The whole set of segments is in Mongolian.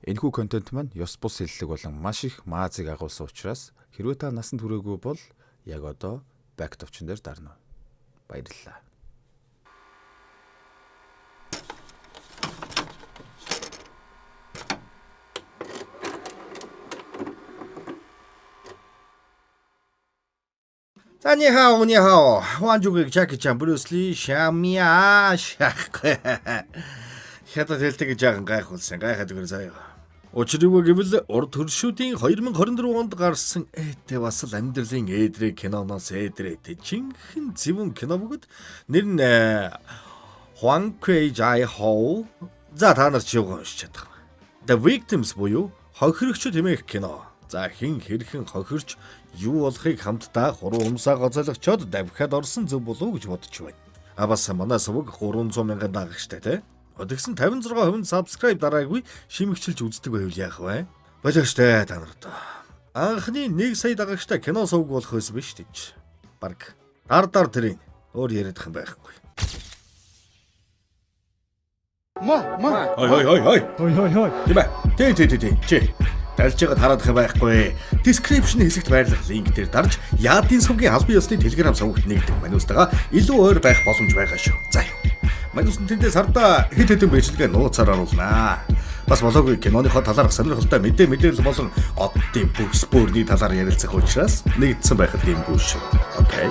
Энэхүү контент маань ёс бус хэллэг болон маш их маазыг агуулсан учраас хэрвээ та насанд хүрээгүй бол яг одоо back товчон дээр дарна. Баярлалаа. За, 你好，你好，waan juga Jackie Chan, Bruce Lee, Shamia, шах. Хятад хэлдэг жаахан гайхуулсан. Гайхаад өгөр заяа. Учрыг гэвэл урд хөршүүдийн 2024 онд гарсан бас л амьдралын ээдрээ киноноос ээдрээ жинхэнэ зөвөн кино бөгөөд нэр нь Huang Kuei-jai Ho. За, та нар ч юу уншиж чадах вэ? The Victims буюу хохирогчд хэмээх кино. За, хин хэрхэн хохирч юу болохыг хамтдаа 3 умсаа гоцойлгочоод давхиад орсон зөв болов уу гэж бодож байна. Бас манай сувг 300 мянган дагагчтай те. Тэгсэн 56% subscribe дараагүй шимэгчилж үздэг байвал яах вэ? Болоочтой та нарт. Анхны 1 сая дагагчтай кино сувг болох байсан биш тийч. Бараг дар тэрийн өөр яриадах юм байхгүй. Ой. Тий. Чи далж байгаа тараадах юм байхгүй. Description хэсэгт байрлах линк дээр дарж яадын сувгийн албан ёсны Telegram сувагт нэгдэх манустайгаа илүү ойр байх боломж байгаа шүү. За юу. Манусын тэндээс хардаа хэд хэдэн бичлэгээ нууцаар оруулнаа. Бас болоогүй киноныхоо талаарх сонирхолтой мэдээлэл болон оддын бүс бүрний талаар ярилцах учраас нэгдсэн байхад дэмгүй шүү. Окей.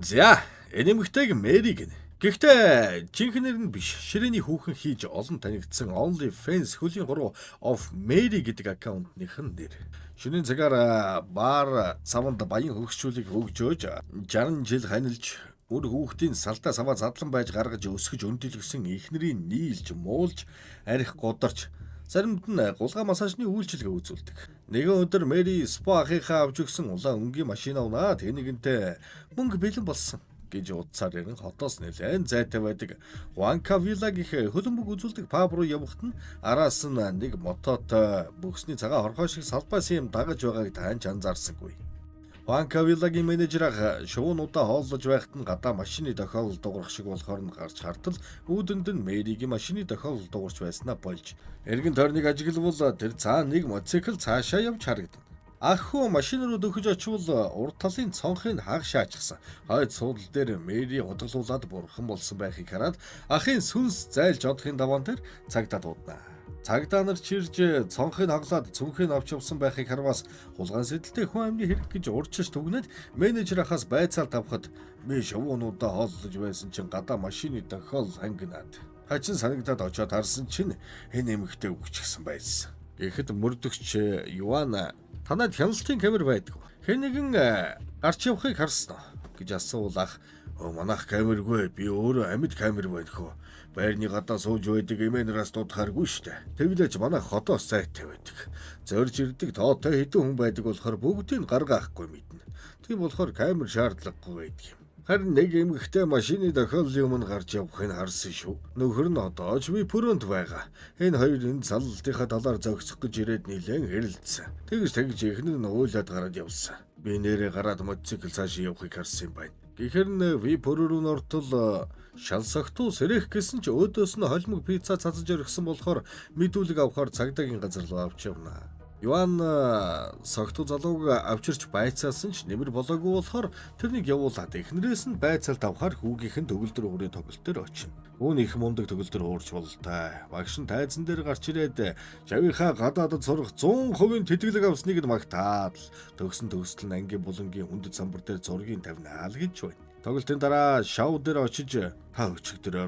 За, энэмэгтэйг Мэри гэнэ. Гэхдээ жинхэнээр нь биш, ширээний хүүхэн хийж олон танигдсан OnlyFans хөлийн 3 of Mary гэдэг аккаунтных нь нэр. Шөнийн цагаар баар саванд баян хөгшчүүлийг хөгжөөж 60 жил ханилж үр хүүхдийн салтаа саваа задлан байж гаргаж өсгөж өндөлгсөн эхнэрийн нийлж муулж арх годарч заримд нь гулгай массажны үйлчилгээ үзүүлдэг. Нэгэн өдөр Мэри спа ахыхаа авч өгсөн улаан өнгийн машин авнаа тэнэгэнтэй мөнгө бэлэн болсон гэж утсаар ярин хотоос нэлээд зайтай байдаг Huanca Villa гэх хөлбөмбөг үзүүлдэг паб руу явхад нь араас нь нэг мототой бүхсний цагаан хорхоо шиг салбаас юм дагаж байгааг таанч анзаарсангүй. Huanca Villa-гийн менежер шуунуудаа хооллож байхад нь гадаа машины тохиолдол дуурах шиг болохоор нь гарч хартал үүдэнд нь Мэригийн машины тохиолдол дуурч байснаа болж эргэн тойрныг ажиглавал тэр цаана нэг мотоцикл цаашаа явж харагдана. Ахху машин руу дөхөж очивол урд талын цонхыг хагшаачсан. Хойд суудал дээр Мэри худгалуулаад бурхан болсон байхыг хараад ахын сүнс зайлж одохын даваан дээр цагдаа дуудана. Цагдаа нар чирж цонхыг хаглаад цүнхийг авч явсан байхыг харвас хулгайн сэдэлтэй хүн амны хэрэг гэж урьдчилж түгнээд менежер ахаас байцаал тавхад би шувуунуудаа хооллож байсан чинь гадаа машины тохиол хангинаад. Хачин санагдаад очиод харсан чинь энэ эмэгтэй үгчгсэн байсан. Гэхэд мөрдөгч Юана танад хяналтын камер байдаг. Хэн нэгэн гарч явахыг харсан уу гэж асуул ах. Манайх камергүй, би өөрөө амьд камер байдаг. Байрны гадаа сууж байдаг эмээнээс дуудахааргүй штэ. Тэглэж манайх хотоос сайтай байдаг. Зорж ирдэг тоотой хэдэн хүн байдаг болохоор бүгдийг гаргаахгүй мэднэ. Тийм болохоор камер шаардлагагүй байдаг юм. Харин нэг эмэгтэй машины тохиоллын өмнө гарч явахыг харсан шүү. Нөхөр нь одоо ч би пүрөнд байгаа. Энэ хоёр энэ заллалтынхаа талаар зогсох гэж ирээд нилээн хэрэлдсэн. Тэгж ихнэр нь уйлаад гараад явсан. Би нэрээ гараад мотоцикл цаашаа явахыг харсан юм байна. Гэхэр нь ви пүрөрүүн ортол шалсагтуу сэрэх гэсэн ч өөдөөс нь холимог пицца цацаж өргсөн болохоор мэдүүлэг авахар цагдаагийн газар руу авч явна. Юан согтуу залууг авчирч байцаасан ч нэмэр болоогүй болохоор тэрнийг явуулаад эхнэрээс нь байцаалт авахар хүүгийнхэн төгөлдөр уурын тоглолтоор очино. Үүн их мундаг төгөлдөр уурч бололтой. Багш нь тайзан дээр гарч ирээд жавийнхаа гадаадд сурах 100% тэтгэлэг авсныг нь магтаад төгсөн төгсөл нь ангийн булангийн хүндэт самбар дээр зургийг тавинаа л гэж байна. Тоглолтын дараа шоу дээр очиж та өчигдөр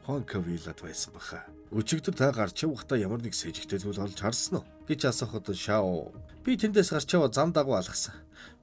Huanca Villa-д байсан баха. Өчигдөр та гарч явахдаа ямар нэг сэжигтэй зүйл олж харсан уу гэж асуухад шоу би тэндээс гарч яваа зам дагуу алгасан.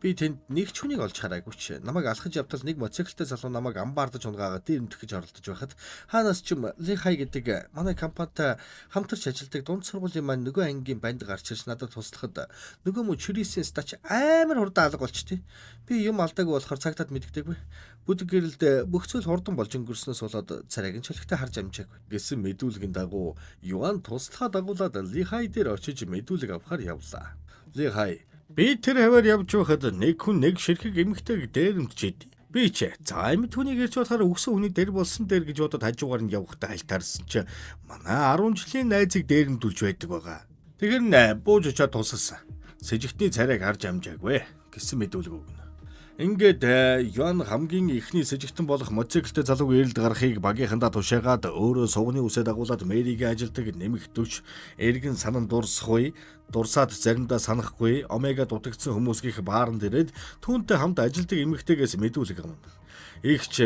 Би тэнд нэг ч хүнийг олж хараагүй ч намайг алхаж явтал нэг мотоциклтэй залуу намайг амбаардаж унгаагаад дээрмдэх гэж оролдож байхад хаанаас ч Лихай гэдэг манай компанитай хамтарч ажилладаг дунд сургуулийн маань нөгөө ангийн банд гарч ирж надад туслахад нөгөө мө чүрисийн стач амар хурдан алга болчтой. Би юм алдаагүй болохоор цагтаад мэддэггүй. Бүдэг гэрэлд бүх зүйл хурдан болж өнгөрснөөс болоод царайг нь чөлөгтэй харж амжаагүй. Гэсэн мэдүүлгийн дагуу Юан туслахаа дагуулад Лихай дээр очиж мэдүүлэг авахар явлаа. Лихай би тэр хаваар явж байхад нэг хүн нэг ширхэг эмэгтэйг дээрэмдчихэд Би ч за им түүнийг ирж бодохоор өгсөн хүний дээр болсон дээр гэж бодоод хажуугаар нь явахдаа хальтаарсан чи манай 10 жилийн найзыг дээрэмдүүлж байдаг байгаа. Тэгэхээр бууж очиад тусалсан. Сэжигтний царайг харж амжаагүй гэсэн мэдүүлэг өгнө. Ингээд Юан хамгийн ихний сэжигтэн болох мотоциклтэй залууг эрэлд гарахыг багийнхандаа тушаагаад өөрөө сугны үсээ дагуулад Мэригийн ажилдаг нэмэх төвч эргэн санан дурсахгүй, дурсаад заримдаа санахгүй омега дутагдсан хүмүүсгийнх бааранд ирээд түүнтэй хамт ажилдаг эмэгтэйгээс мэдүүлэг авна. Игч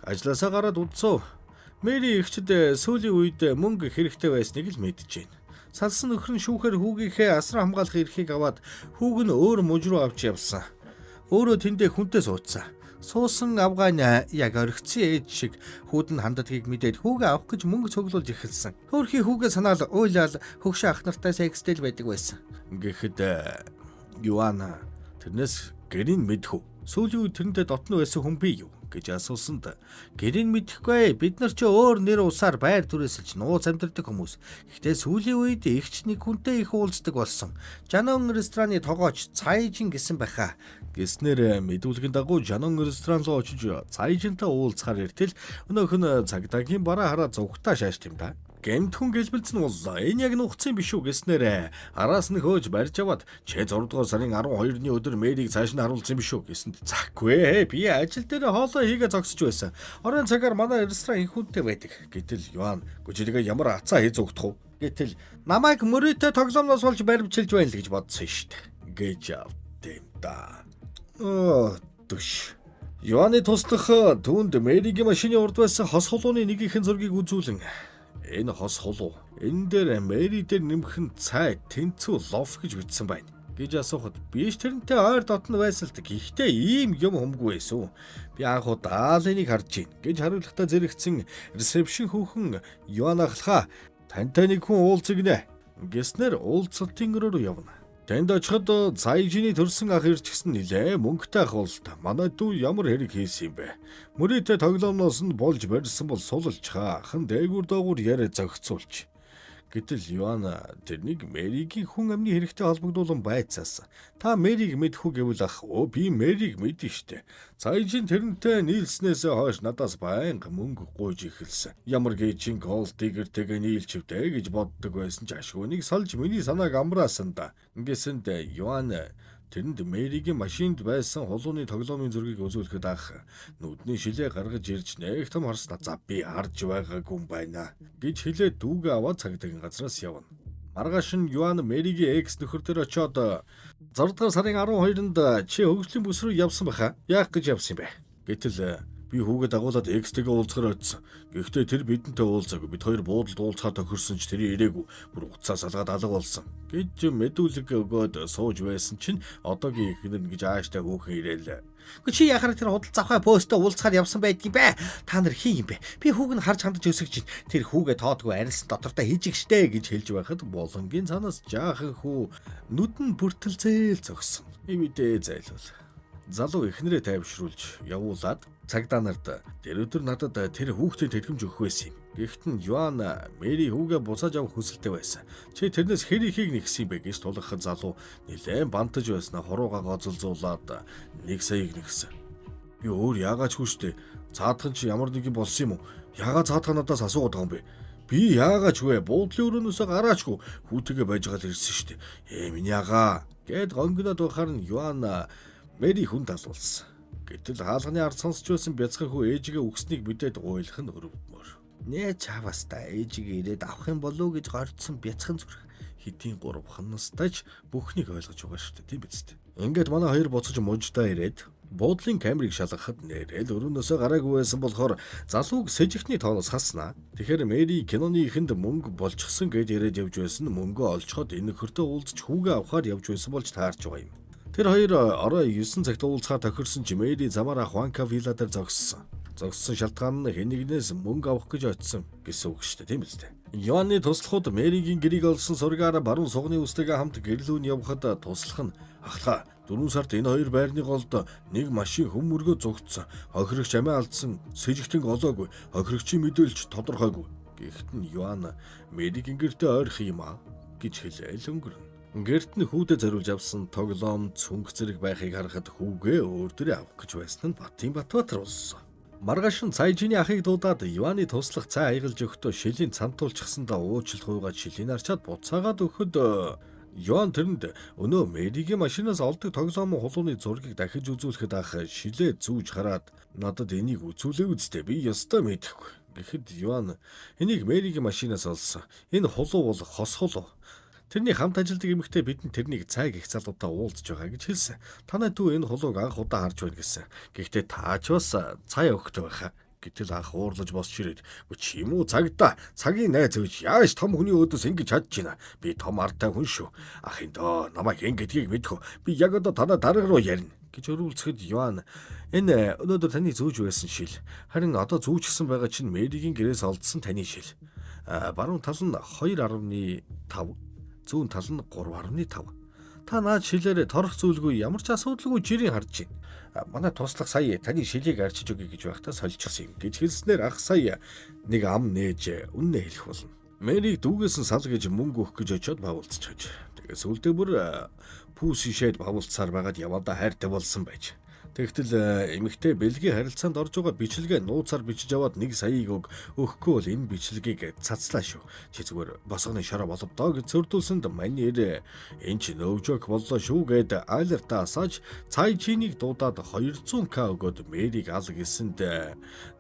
ажилласаа гараад удцов. Мэри игчд сүүлийн үед мөнгө хэрэгтэй байсныг л мэдэж байна. Салсан нөхөр нь шүүхээр хүүгийнхээ асран хамгаалах эрхийг аваад хүүг нь өөр мужи руу авч явсан. Өөрөө тэндээ хүнтэй суудсан. Суусан авгаан яг орхицсан ээж шиг хүүд нь ханддгийг мэдээд хүүгээ авах гэж мөнгө цуглуулж эхэлсэн. Хөөрхий хүүгээ санаал уйлал хөгшин ах нартай секстэл байдаг байсан. Гэхдээ Юана тэрнээс гэрийн мэдхүү. Сүүлийн үед тэрнтэй дотно байсан хүн бий юу гэж асуусанд гэрийн мэдэхгүй бид нар ч өөр нэр усаар байр түрээсэлж нууц амьдардаг хүмүүс. Гэхдээ сүүлийн үед ихч нэг хүнтэй их уулздаг болсон. Жанон рестораны тогооч Цайжин гэсэн байхаа. Гэснээр мэдүүлгийн дагуу Жанон ресторан руу очиж Цайжинтай уулзахаар иртэл өнөөх нь цагдаагийн бараа хараа зөвхтаа шааш юм да. Гэмт хүн гэлбэлцэн бол энэ яг нухацсан биш үү гэснээр араас нь хөөж барьж аваад чи 6 дугаар сарын 12-ны өдөр Мэрийг цааш нь харуулсан биш үү гэсэнд захгүй би ажил дээр хоолоо хийгээ зогсож байсан. Орон цагаар манай ресторан их хүнтэй байдаг. Гэтэл Юан гүжигээ ямар ацаа хийж зүгдэх вэ? Гэтэл намайг мөрөөдөө тоглоомноос болж баримчилж байна л гэж бодсон шүү дээ. Гэж авт юм да. Түш. Юаны туслах түүнд Мэригийн машины урд байсан хос холууны нэгийнхэн зургийг үзүүлэн энэ хос холуу энэ дээр Мэри дээр нэмхэн цай тэнцүү лов гэж бичсэн байна гэж асуухад биш тэрнтэй ойр дотн байсан л гэхдээ ийм юм хумгүй байсан. Би анх удаа энийг харж гин гэж хариулахдаа зэрэгцэн ресепшн хүүхэн Юана ахлахаа тантай нэг хүн уулзъя гинэ гэснээр уулзалтын өрөөр явна. Тэнд очиход Цайжины төрсэн ах ирж гисэн нилээ мөнгөтэй ах бол манай дүү ямар хэрэг хийсэн юм бэ? Мөрөөдөө тоглоомноос нь болж барьсан бол суулчхаа хан дээгүүр доогуур яриа зөгцүүлж. Гэтэл Юана тэрнийг Мэригийн хүн амны хэрэгтэй холбогдуулан байцаасан. Та Мэрийг мэдхүү гэвэл ах би Мэрийг мэднэ штэ. Цайжин тэрнтэй нийлснээс хойш надаас байнга мөнгө гуйж эхэлсэн. Ямар гээжин гол дигэртэйгээ нийлчвдэ гэж боддог байсан ч ашгүйнийг салж миний санааг амраасан да. Ингэсэнд Юана тэрэнд Мэригийн машинд байсан холууны тоглоомын зургийг үзүүлэхэд ах нүдний шилээ гаргаж ирж нэг том харснаа за би харж байгаагүй юм байна гэж хэлээд дүүгээ аваад цагдаагийн газраас явна. Маргааш нь Юан Мэригийн экс нөхөр төр очиод 6 дугаар сарын 12-нд чи хөгжлийн бүс рүү явсан баха. Яах гэж явсан юм бэ? Гэтэл би хүүгээ дагуулад экстэйгээ уулзахаар очсон. Гэхдээ тэр бидэнтэй уулзаагүй. Бид хоёр буудалд уулзахаар тохирсон ч тэр ирээгүй. Бүр уцаа салгаад алга болсон. Гэж мэдүүлэг өгөөд сууж байсан чинь одоогийн ихнэр гэж ааштай хүүхэн ирээл. Гэхдээ чи яхаар тэр худал завхай постоо уулзахаар явсан байдгийн бэ? Та нар хин юм бэ? Би хүүг нь харж хандаж өсөж чинь тэр хүүгээ тоодгүй арилсан дотортой хийж штэ гэж хэлж байхад болонгийн цанаас жаахан хүү нүд нь бүртэлцээл зогсон. Ивэдээ зайлвал. Залуу ихнэрээ тайвшруулж явуулаад цагдаа нарт тэр өдөр надад тэр хүүхдийн тэтгэмж өгөх байсан юм. Гэхдээ Юан Мэри хүүгээ буцааж авах хүсэлтэй байсан. Чи тэрнээс хэр ихийг нэгсэн юм бэ гэж тулгахад залуу нэлээд бантаж байснаа хуруугаа гоцолзуулаад 1 саяыг нэгсэн. Би өөр яагаад ч хүчтэй. Цаадхан чи ямар нэг юм болсон юм уу? Яагаад цаадхан надаас асуугаад байгаа юм бэ? Би яагаад ч вэ? Буудлын өрөөнөөсөө гараачгүй. Хүүтэйгээ байж байгаа л ирсэн шүү дээ. Миний агаа гэд гонгнод байхаар нь Юан Мэри хүн талуулсан. Гэтэл хаалганы ард сонсч байсан бяцхан хүү ээжигээ үгснийг мэдээд гуйлах нь өрөвдмөр. Нэ чаваас та ээжигээ ирээд авах юм болов гэж гордсон бяцхан зүрх хэдийн 3 хоностайч бүхнийг ойлгож байгаа шүү дээ тийм биз дээ. Ингээд манай хоёр буцаж мужидаа ирээд буудлын камерыг шалгахад нэрэл өрөөнөөсөө гараагүй байсан болохоор залууг сэжигтний тооноос хаснаа. Тэгэхээр Мэри киноны ихэнд мөнгө болчихсон гэд яриад явж байсан мөнгөө олцоход энэ нөхөртөө уулзч хүүгээ авахаар явж байсан болж таарч байгаа юм. Тэр хоёр орой 9 цагт уулзахаар тохирсон ч Мэри замаараа Хуанка вилла дээр зогссон. Зогссон шалтгаан нь хэнийгнээс мөнгө авах гэж очсон гэсэн үг шүү дээ, тийм биз дээ. Юаны туслахуд Мэригийн гэрийг олсон сургаараа баруун сугны үстэйгээ хамт гэрлүүн явхад туслах нь ахлаа 4 сард энэ хоёр байрны голд нэг машин хөмөргөө зогтсон. Хохирогч амиа алдсан, сэжигтэн олоогүй, хохирогчийн мэдээлж тодорхойгүй. Гэхдээ Юан Мэригийн гэртээ ойрох юм аа гэж хэлээл өнгөрнө. Гэрт нь хүүдэ зориулж авсан тоглоом цүнх зэрэг байхыг харахад хүүгээ өөр дөрөө авах гэж байсан нь Батын Батбаатар болсон. Маргааш нь Цайжины ахыг дуудаад Иваны туслах цай аялж өгөхдөө шилийн цантуулчихсандаа уучлалт гуйгаад шилийн арчаад буцаагаад өгөхөд Иван тэрэнд өнөө Мэригийн машинаас олдог тоглоом хулууны зургийг дахиж үзүүлэхэд ах шилээ зүүж хараад надад энийг үзүүлээ үсттэй би ёстой мэдэхгүй. Гэхэд Иван энийг Мэригийн машинаас олсон. Энэ хулуу бол хос хулуу. Тэрний хамт ажилладаг эмэгтэй бидэнд тэрнийг цайг их залуудаа уулзж байгаа гэж хэлсэн. Танай дүү энэ хулууг анх удаа харж байна гэсэн. Гэхдээ таач бас цай өгөхтэй байхаа. Гэтэл анх уурлаж босч ирээд чи юм уу цагдаа цагийн найз гэж яаж том хүний өөдөөс ингэж чадж байна. Би том артай хүн шүү. Ахын доо намайг ингэдгийг мэдхүү. Би яг одоо танаа дарга руу ярина гэж өрүүлцэхэд Иван энэ өнөөдөр таны зүүж байсан шил. Харин одоо зүүжсэн байгаа чинь Мэригийн гэрээс олдсон таны шил. Баруун тал нь 2.5, зүүн тал нь 3.5. Та наад шилээрээ торох зүйлгүй ямар ч асуудалгүй жирийн харж байна. Манай туслах сая таны шилийг арчиж өгье гэж байхдаа сольчихсон юм гэж хэлснээр ах сая нэг ам нээж үннээ хэлэх болно. Мэрийг дүүгээс нь сал гэж мөнгө өгөх гэж очиод бавуулцчихаж. Тэгээс үлдээ бүр пүүс шишээд бавуулцаар байгаад явандаа хайртай болсон байж. Тэгтэл эмэгтэй бэлгийн харилцаанд орж байгаа бичлэгээ нууцаар бичиж аваад 1 саяыг өгөхгүй бол энэ бичлэгийг цацлаа шүү. Чи зүгээр босгоны шараа боловдоо гэж зөрдүүлсэнд маньэр энэ ч нөөжөг боллоо шүү гэд айлертаа асааж Цайжиныг дуудаад 200к өгөөд Мэрийг ал гэсэнд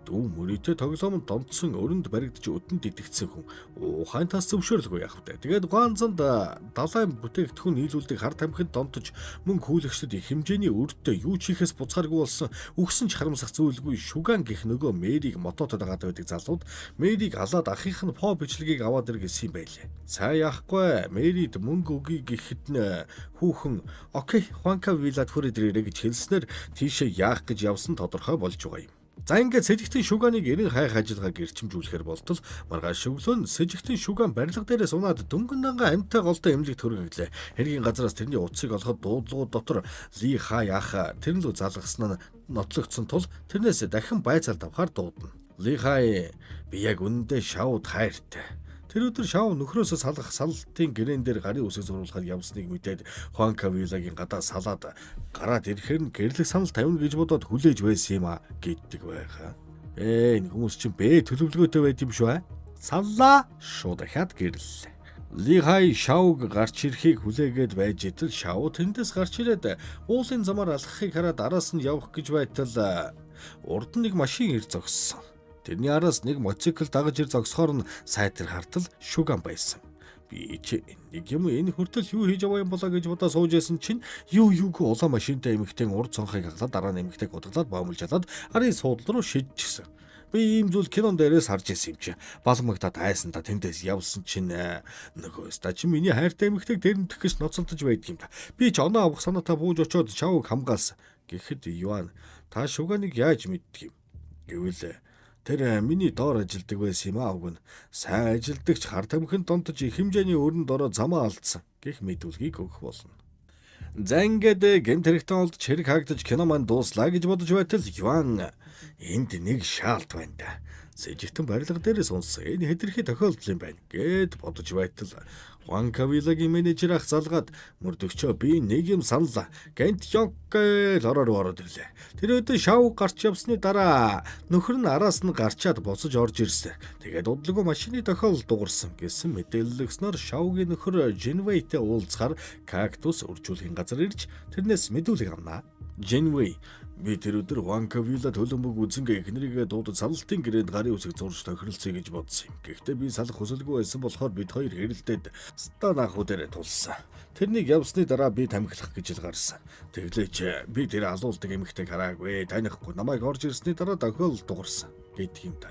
дүү мөрөдөө тоглоомд донтсон өрөнд баригдж өдөнд идэгцсэн хүн ухаантаас зөвшөөрлгүй явах вэ. Тэгээд Гуанзанд далайн бүтээгдэхүүн нийлүүлдэг хар тамхинд донтож мөнгө хүлэгчдэд их хэмжээний өртөө юу ч хийхээс буцааргүй болсон үгсэн ч харамсах зүйлгүй Шүган гэх нөгөө Мэрийг мототод дагаад байдаг залууд Мэрийг алаад ахих нь по бичлэгийг аваад ир гэсэн юм байлээ. Цаа яахгүй Мэрид мөнгө өгье гэхэд нь хүүхэн окей Хуанка виллад хүрээд ирээрэй гэж хэлснээр тийшээ яах гэж явсан тодорхой болж байгаа юм. За ингээд сэжигтэн Шүганыг эрен хайх ажиллагааг эрчимжүүлэхээр болтол маргааш өглөө нь сэжигтэн Шүган барилга дээрээс унаад дөнгөн дангаа амьтаа голтой эмнэлэг төрөглөө. Хэргийн газараас тэрний утсыг олоход дуудлууд дотор Ли Хай ах тэрэн лөө залгасан нь нотлогдсон тул тэрнээс дахин байцаалд авахар дуудана. Ли Хай би яг үнэндээ шавууд хайртай. Тэр өдөр шав нөхрөөсөө салах салтын гэрээн дээр гарын үсэг зурулахад явсныг мэдээд Хуанка виллагийн гадаа салаад гараад ирэхээр нь гэрлэх санал тавина гэж бодоод хүлээж байсан юм а гэддэг байхаа. Энэ хүмүүс чинь бэ төлөвлөгөөтэй байд юм шүү. Саллаа шууд дахиад гэрлээ. Ли Хай шавг гарч ирэхийг хүлээгээд байж идэл шав тэндээс гарч ирээд уулын замаар алхахыг хараад араас нь явах гэж байтал урд нь нэг машин ир зогссон. Тэрний араас нэг мотоцикл дагаж ир зогсохоор нь сайтар хартал Шүган байсан. Би чи нэг юм энэ хүртэл юу хийж аваа юм болоо гэж бодоо сууж ясан чинь юуг улаан машинтай эмэгтэй урд цонхыг хаглаад дараа нь эмэгтэйг гутгалаад боомлж чадаад арын суудлал руу шидчихсэн. Би ийм зүйл кинон дээрээс харж ирсэн юм чи. Балмагтаад айсандаа тэндээс явсан чинь нөгөө ста чи миний хайртай эмэгтэйг дэрнтэх гэж ноцолдож байдаг юм да. Би ч оноо авах санаатай бууж очоод чавг хамгаалсан. Гэхэд Иван та Шүганыг яаж мэддэг юм? Гэвэл тэр миний доор ажилдаг байсан юм аа уг нь. Сайн ажилдагч хар тамхинд донтож их хэмжээний өрөнд ороод замаа алдсан гэх мэдүүлгийг өгөх болно. За ингээд гэмт хэрэгтэн олдож хэрэг хаагдаж кино маань дууслаа гэж бодож байтал Иван энд нэг шаалт байна да. Сэжигтэн барилга дээрээс унсан. Энэ хэтэрхий тохиолдол юм байна гэд бодож байтал Хуанка виллагийн менежер ах залгаад мөрдөгчөө би нэг юм саналаа. Гэнт ёг гэж ороод ирлээ. Тэр өдөр шав гарч явсны дараа нөхөр нь араас нь гарчаад босож орж ирсэн. Тэгээд удалгүй машины тохиолдол дуурсан гэсэн мэдээлэл өгснөөр шавгийн нөхөр Женвейтэй уулзахаар кактус үржүүлэхийн газар ирж тэрнээс мэдүүлэг авнаа. Женвей би тэр өдөр Хуанка вилла төлөмбөг үзэнгээ эхнэрийгээ дуудаж салтын гэрээнд гарын үсэг зурж тохиролцъё гэж бодсон юм. Гэхдээ би салах хүсэлгүй байсан болохоор бид хоёр хэрэлдээд станахуу дээр тулсан. Тэрнийг явсны дараа би тамхилах гэж ил гарсан. Тэглээч би тэр алуулдаг эмэгтэйг хараагүй, танихгүй намайг орж ирсний дараа тохиолдол дуурсан гэдэг юм да.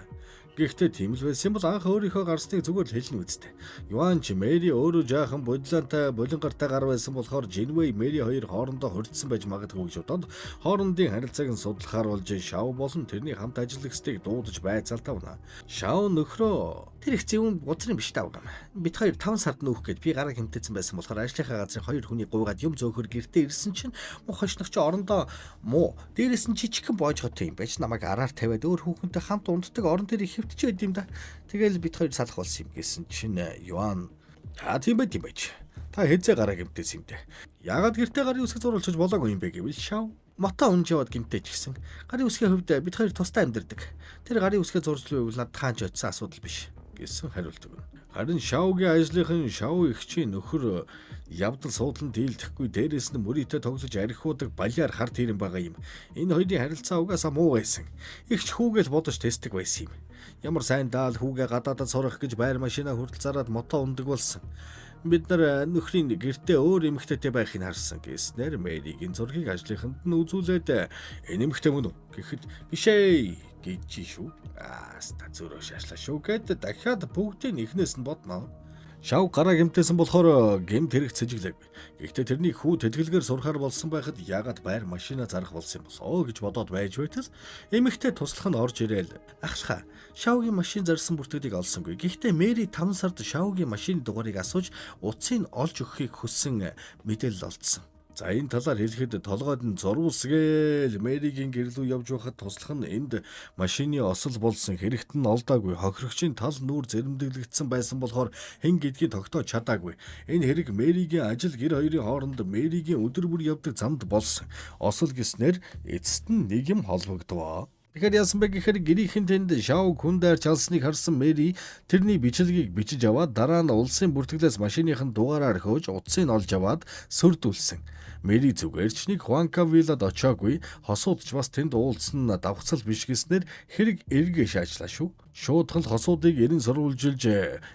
Гэхдээ тийм л байсан бол анх өөрийнхөө гарсныг зүгээр л хэлнэ үсттэй. Иван ч Мэри өөрөө жаахан бодлонтой болон гартай гар байсан болохоор Женвей Мэри хоёр хоорондоо хоригдсан байж магадгүй гэж бодоод хоорондын харилцааг нь судлахаар болж шав болон тэрний хамт ажиллагчдыг дуудаж байцаалтаа унаа. Шав нөхрөө тэр их зөвүүн бузрын биш таавгам. Бид хоёр 5 сард нүүх гээд би гараа хэмтээсэн байсан болохоор ажлынхаа газрын хоёр хүний гуйгаад юм зөөхөр гэртээ ирсэн чинь муу хошногч орондоо муу дээрээс нь жижигхэн боожготой юм байж намайг араар тавиад өөр хүүхэнтэй хамт унддаг орон дээр хөвтж байд юм да. Тэгэл бид хоёр салах болсон юм гэсэн чинь Иван Тийм байж. Та хэзээ гараа гэмтээс юм бэ? Яагаад гэртээ гарын үсэг зурулж болоогүй юм бэ гэвэл шав мото унж яваад гэмтэж гисэн. Гарын үсгийн хувьд бид хоёр тусдаа амьдэрдэг. Тэр гарын үсгээ зурж байвал над хаанч очисан асуудал биш гэсэн хариулт өгнө. Харин шавгийн ажлынхан шав ихчийн нөхөр явдал суудлан дийлдэхгүй дээрээс нь мөрийтэй тоглож архиудаг балиар харт хэрэм байгаа юм. Энэ хоёрын харилцаа угаасаа муу байсан. Ихч хүүгээл бодож тестдэг байсан юм. Ямар сайн даал хүүгээ гадаадад сурах гэж байр машина хүртэл зараад мото ундаг болсон. Бид нар нөхрийн гэртээ өөр эмэгтэйтэй байхыг харсан гэснээр Мэригийн зургийг ажлынханд нь үзүүлээд энэ эмэгтэй мөн үү гэхэд бишээ гэж шүү. Ста зөрөө шаашлаа шүү гэд дахиад бүгдийн ихнээс нь бодноо. Шав гараа гэмтээсэн болохоор гэмт хэрэг цэжиглээгүй. Гэхдээ тэрний хүү тэтгэлгээр сурахаар болсон байхад яагаад байр машина зарах болсон юм болоо гэж бодоод байж байтал эмэгтэй туслах нь орж ирээл ахлахаа шавгийн машин зарсан бүртгэдийг олсонгүй. Гэхдээ Мэри 5 сард шавгийн машины дугаарыг асууж утсыг олж өгөхийг хүссэн мэдээлэл олдсон. За энэ талаар хэлэхэд толгойд нь зурвалсгээл Мэригийн гэрэл рүү явж байхад туслах нь энд машины осол болсон хэрэгт нь олдоогүй хохирогчийн тал нүүр зэрэмдэглэгдсэн байсан болохоор хэн гэдгийг тогтоож чадаагүй. Энэ хэрэг Мэригийн ажил гэр хоёрын хооронд Мэригийн өдөр бүр явдаг замд болсон. Осол гэснээр эцэст нь нэг юм холбогдвоо. Тэгэхээр яасан бэ гэхээр гэрийнхэн тэнд шав хүн дайрч алсныг харсан Мэри тэрний бичлэгийг бичиж аваад дараа нь улсын бүртгэлээс машиныхын дугаараар хөөж утсыг олж аваад сүрдүүлсэн. Мэри зүгээр ч нэг Хуанкавилад очоогүй хосуудч бас тэнд уулзсан давхцал биш гэснээр хэрэг эргээ шаачлаа шүү. Шуудхан хосуудыг эрен сурвалжилж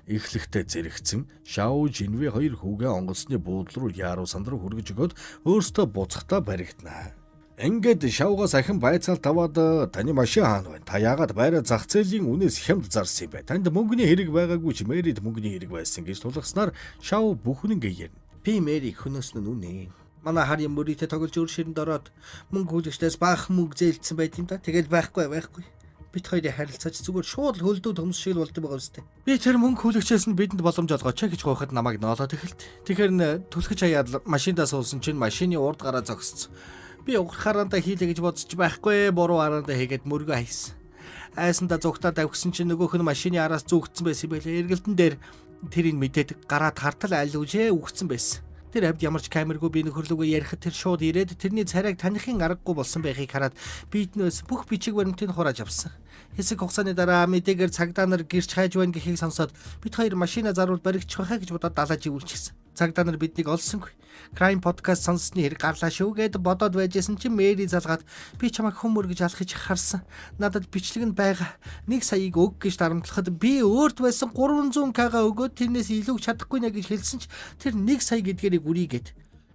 эхлэхдээ зэрэгцэн шав Женве хоёр хүүгээ онгоцны буудлын руу яаруу санд руу хүргэж өгөөд өөртөө буцахтаа баригдана. Ингээд шавгаас ахин байцаалт аваад таны машин хаана байна? Та яагаад байраа зах зээлийн үнээс хямд зарсан юм бэ? Танд мөнгөний хэрэг байгаагүй ч Мэрид мөнгөний хэрэг байсан гэж тулгаснаар шав бүхнэнгээ ярина. Би Мэри хөнөөс нь үнэ. Манай харийн мөрийтэй тоглож өөр ширэнд ороод мөнгө хүлэгчдээс баах мөнгө зээлдсэн байт юм да. Тэгэл байхгүй. Бид хоёрын харилцаач зүгээр шууд хөлдөө төмс шиг болд байгаа үстэй. Би тэр мөнгө хүлэгчээс нь бидэнд боломж олгооч гэж гоохот намайг ноолоод эхэлт. Тэгэхээр түлхэж хаяад машиндаа суулсан чинь машины урд гараа зогссон. Би ухрахаараа хийлээ гэж бодсоч байхгүй буруу араандаа хийгээд мөргөө хайсан. Айсандаа зүгтаа давгсан чинь нөгөөх нь машины араас зүгтсэн байсан байлээ. Эргэлтэн дээр тэрийг мэдээд гараад хартал айлуужээ үгцсэн байсан. Тэр хавьд ямарч камергүй би нөхөрлөгөө ярихад тэр шууд ирээд тэрний царайг таныхын аргагүй болсон байхыг хараад биднээс бүх бичиг баримтыг хурааж авсан. Хэсэг хугацааны дараа мэдээгээр цагдаа нар гэрч хайж байна гэхийг сонсоод бид хоёр машина заруул баригдчих байхаа гэж бодоод далаж ивүүлчихсэн. Цагдаа нар биднийг олсонгүй. Crime podcast сонссны хэрэг гарлаа шүү гэд бодоод байжсэн чинь Мэри залгаад би чамайг хөмөр гэж алхаж харсан. Надад бичлэг нь байгаа. 1 саяыг өг гэж дарамтлахад би өөрт байсан 300k өгөөд тэрнээс илүү чадахгүй нэ гэж хэлсэн ч тэр 1 сая гэдгээрийг үрийгээд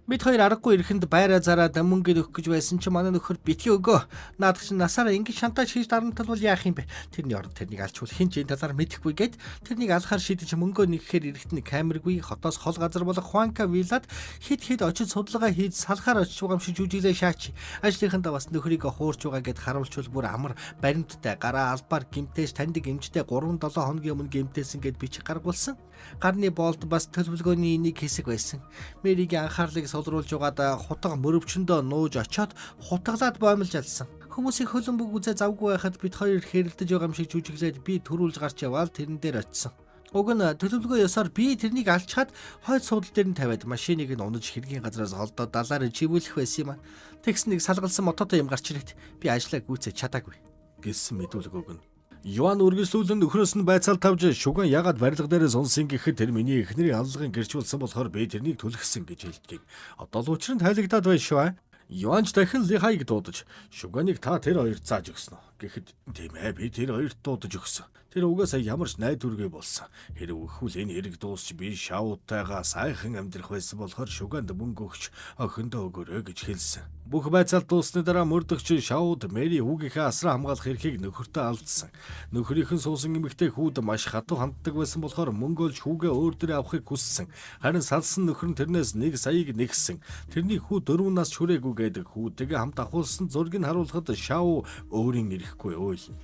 бид хоёр аргагүй ирэхэнд байраа зараад мөнгө өгөх гэж байсан чи манай нөхөр битгий өгөө. Наадах чинь насаараа ингэ шантаж хийж дарамтлал яах юм бэ? Тэрний оронд тэрнийг алчуул хин ч энэ талаар мэдэхгүй гэд тэрнийг алхаар шийдэж мөнгөө нэгэхээр ирэхтний камергүй хотоос хол газар болох Хуанкавилад хэд очиж судалгаа хийж салахаар очиж байгаа юм шиг жүжиглээ шаач. Ажлынхандаа бас нөхрийгөө хуурч байгаа гэд харуулчвал бүр амар баримттай гараа албаар гимтээж таньдаг эмчтэй 3-7 хоногийн өмнө гимтээсэн гэд бичих гаргуулсан. Гарны болд бас төлөвлөгөөний нэг хэсэг байсан. Мэригийн анхаарлыг солируулж байгаад хутга мөрөвчөндөө нууж очоод хутгалаад боомлж алсан. Хүмүүсийн хөлбөмбөг үзээ завгүй байхад бид хоёр хэрэлдэж байгаа юм шиг жүжиглээд би төрүүлж гарч яваал тэрэн дээр очисон. Уг нь төлөвлөгөө ёсоор би тэрнийг алчхаад хойд суудлын дээр нь тавиад машиныг нь унаж хэргийн газраас олдоод далаараа живүүлэх байсан юм а. Тэгс нэг салгалсан мототой юм гарч ирээд би ажлаа гүйцэж чадаагүй гэсэн мэдүүлэг өгнө. Юан үргэлжлүүлэн нөхрөөс нь байцаал тавж шуган ягаад барилга дээрээ сонсон гэхэд тэр миний эхнэрийн аллагын гэрчүүлсэн болохоор би тэрнийг түлхсэн гэж хэлдэг. Одоо л учир нь тайлагдаад байна шүү. Юанч дахин Лихайг дуудаж шуганыг та тэр хоёрт зааж өгсөн үү гэхэд тийм ээ би тэр хоёрт дуудаж өгсөн. Тэр угаасаа ямарч найд үргээ болсон. Хэрэг өгөхүүл энэ хэрэг дуусч би шавуудтайгаа сайхан амьдрах байсан болохоор шуганд мөнгө өгч охиндоо өгөөрэй гэж хэлсэн. Бүх байцаалт дуусны дараа мөрдөгч шавууд Мэри хүүгийнхээ асран хамгаалах эрхийг нөхөртөө алдсан. Нөхрийнхэн суусан эмэгтэй хүүд маш хатуу ханддаг байсан болохоор мөнгө олж хүүгээ өөр дөрөө авахыг хүссэн. Харин салсан нөхөр нь тэрнээс 1 саяыг нэгсэн. Тэрний хүү 4 нас хүрээгүй гэдэг хүүдтэйгээ хамт ахуулсан зургийг харуулхад шав өөрийн ирэхгүй ойлно.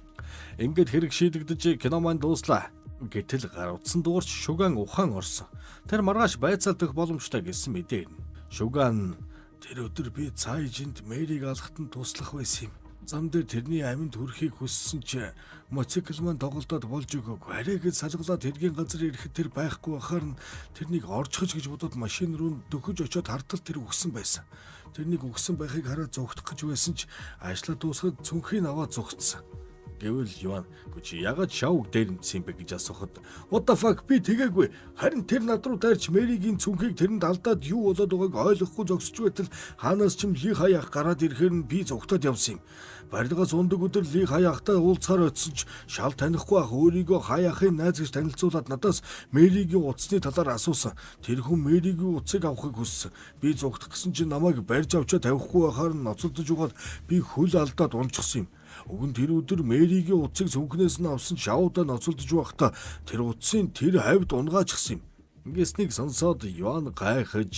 Ингээд хэрэг шийдэгдэж кино маань дууслаа. Гэтэл гар утсан дуурч шуган ухаан орсон. Тэр маргааш байцаалт өгөх боломжтой гэсэн мэдээ ирнэ. Шуган тэр өдөр би цаажинд Мэрийг алхахад нь туслах байсан юм. Зам дээр тэрний аминд хүрэхийг хүссэн чи Моцикл маань тоглолтод болж өгөөгүй. Арай гэж салгалаад хэргийн газар ирэхэд тэр байхгүй бахаар нь тэрнийг оржихж гэж бодоод машин руу дөхөж очиод хартал тэр өгсөн байсан. Тэрнийг өгсөн байхыг хараад зогтох гэж байсан ч ажлаа дуусгаад цүнхийг аваад зогтсон. Гэвэл Юан гүчи ягаад шавг дээр нэмсэн бэ гэж асуухад what the fuck би тэгээгүй. Харин тэр над руу дайрч Мэригийн цүнхийг тэрэнд алдаад юу болоод байгааг ойлгохгүй зогсож байтал хаанаас ч юм ли хаяах гараад ирэхээр нь би зогтоод явсан юм. Барилгаас ундаг өдөр ли хаяахтаа уулзахаар очсон ч шал танихгүй ах өөрийгөө хаяахын найз гэж танилцуулаад надаас Мэригийн утасны талаар асуусан. Тэр хүн Мэригийн утсыг авахыг хүссэн. Би зогтох гэсэн чинь намайг барьж авчаа тавихгүй байхаар нь ноцолдож угаад би хөл алдаад унчихсан юм. Уг нь тэр өдөр Мэригийн утсыг цүнхнээс нь авсан шавуудаа ноцолдож байхдаа тэр утсын тэр хавьд унгаачихсан юм. Ингэснийг сонсоод Юан гайхаж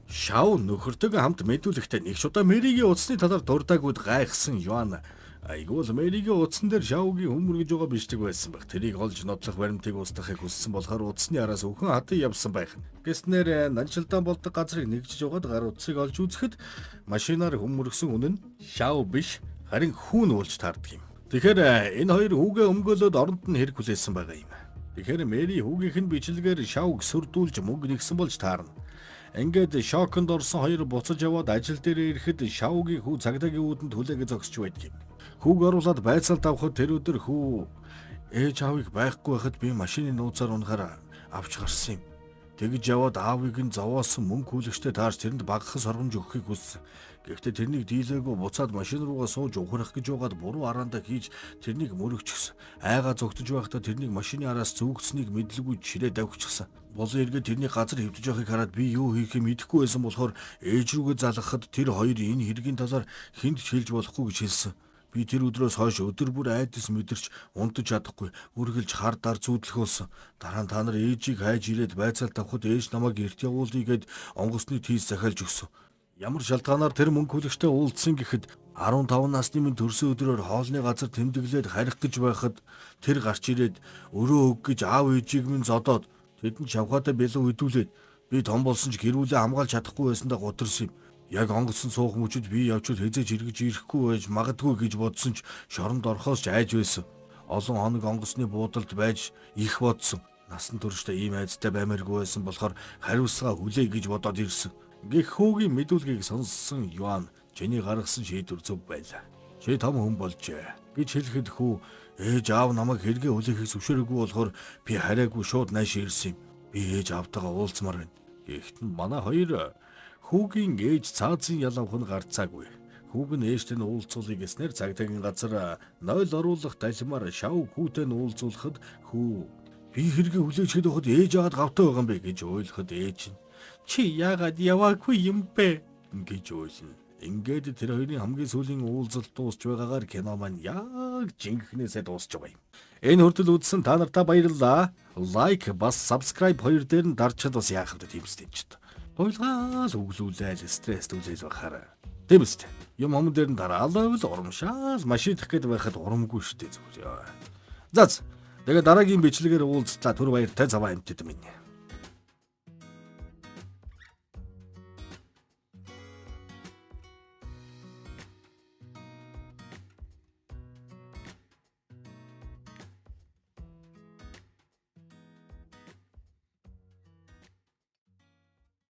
шав нөхөртөг хамт мэдүүлэхдээ нэг шудаа Мэригийн утасны талаар дурдаагүйд гайхсан Юан айгуул Мэригийн утсан дээр шавгийн хөмөргөж байгаа бишдэг байсан баг. Тэрийг олж нотлох баримтыг устгахыг хүссэн болохоор утасны араас өхөн хатан явсан байх. Гэснээр нанчилдаан болдог газрыг нэгжиж угаад гар утсыг олж үзэхэд машинаар хөмөргсөн үнэн нь шав биш харин хүүн уулж таардаг юм. Тэгэхээр энэ хоёр хүүгээ өмгөөлөд оронд нь хэрэг хүлээсэн байгаа юм. Тэгэхээр Мэри хүүгийнх нь бичлэгээр шавг сүрдүүлж мөнгө нэгсэн болж таарна. Ингээд шоконд орсон хоёр буцаж яваад ажил дээр ирэхэд шавгийн хүү цагдаагийн үүдэнд хүлээгээ зогсож байдаг юм. Хүүг оруулаад байцаалд авахд тэр өдөр хүү ээж аавыг байхгүй байхад би машины нууцаар унахаар авч гарсан юм. Тэгж яваад аавыг нь зовоосон мөнгө хүлэгчтэй таарч тэрэнд багахан соргомж өгөхийг хүссэн. Гэхдээ тэрнийг дийлээгүй буцаад машин руугаа сууж ухрах гэж байгаад буруу араандаа хийж тэрнийг мөрөгчихсөн. Айгаа зогтож байхдаа тэрнийг машины араас зүүгцнийг мэдлгүй чирээ давхичихсан. Болон эргээд тэрний газар хэвдэж байхыг хараад би юу хийхээ мэдэхгүй байсан болохоор ээж рүүгээ залгахад тэр хоёр энэ хэргийн талаар хүнд хэлж болохгүй гэж хэлсэн. Би тэр өдрөөс хойш өдөр бүр айдас мэдэрч унтаж чадахгүй үргэлж хардаар зүүдлэх болсон. Дараа нь та нар ээжийг хайж ирээд байцаалт авахд ээж намайг эрт явуулъя гэд онгоцны тийс захиалж өгсөн. Ямар шалтгаанаар тэр мөнгө хүлэгчтэй уулзсан гэхэд 15 насны минь төрсөн өдрөөр хоолны газар тэмдэглээд харих гэж байхад тэр гарч ирээд өрөө өг гэж аав ээжийг минь зодоод тэдэнд шавхаатай бэлэн хөдүүлээд би том болсон ч гэрүүлээ хамгаалж чадахгүй байсандаа гутарсан юм. Яг онгоцсон суух мөчөд би явчвал хэзээж эргэж ирэхгүй байж магадгүй гэж бодсон ч шоронд орохоос ч айж байсан. Олон хоног онгоцны буудалд байж их бодсон. Насан туршдаа ийм айцтай баймааргүй байсан болохоор хариуцлага хүлэе гэж бодоод ирсэн. Гэх хүүгийн мэдүүлгийг сонссон Юан чиний гаргасан шийдвэр зөв байлаа. Чи том хүн болжээ гэж хэлэхэд хүү ээж аав намайг хэрэгээ хүлээхийг зөвшөөрөөгүй болохоор би хараагүй шууд нааш ирсэн юм. Би ээж аавтайгаа уулзмаар байна. Гэхдээ манай хоёр хүүгийн ээж цаазын ял авах нь гарцаагүй. Хүүг нь ээжтэй нь уулзуулъя гэснээр цагдаагийн газар 0 оруулах далимаар шав хүүтэй нь уулзуулахад хүү би хэрэгээ хүлээчихэд байхад ээж аваад гавтай байгаа юм бэ гэж ойлгоход ээж нь чи яагаад яваагүй юм бэ гэж ойлно. Ингээд тэр хоёрын хамгийн сүүлийн уулзалт дуусч байгаагаар кино маань яг жинхнээсээ дуусч байгаа юм. Энэ хүртэл үзсэн та нартаа баярлалаа. Лайк бас subscribe хоёр дээр нь дарчаад бас яах вэ тиймстэй ч. Ойлгаал өглүүлээл стресс түлээл бахаар. Тийм үстэй. Юм юм дээр нь дараалал урамшаал машидах гээд байхад урамгүй штэ зүгээр. За. Тэгээ дараагийн бичлэгээр уулзлаа түр баяртай заваа амтд минь.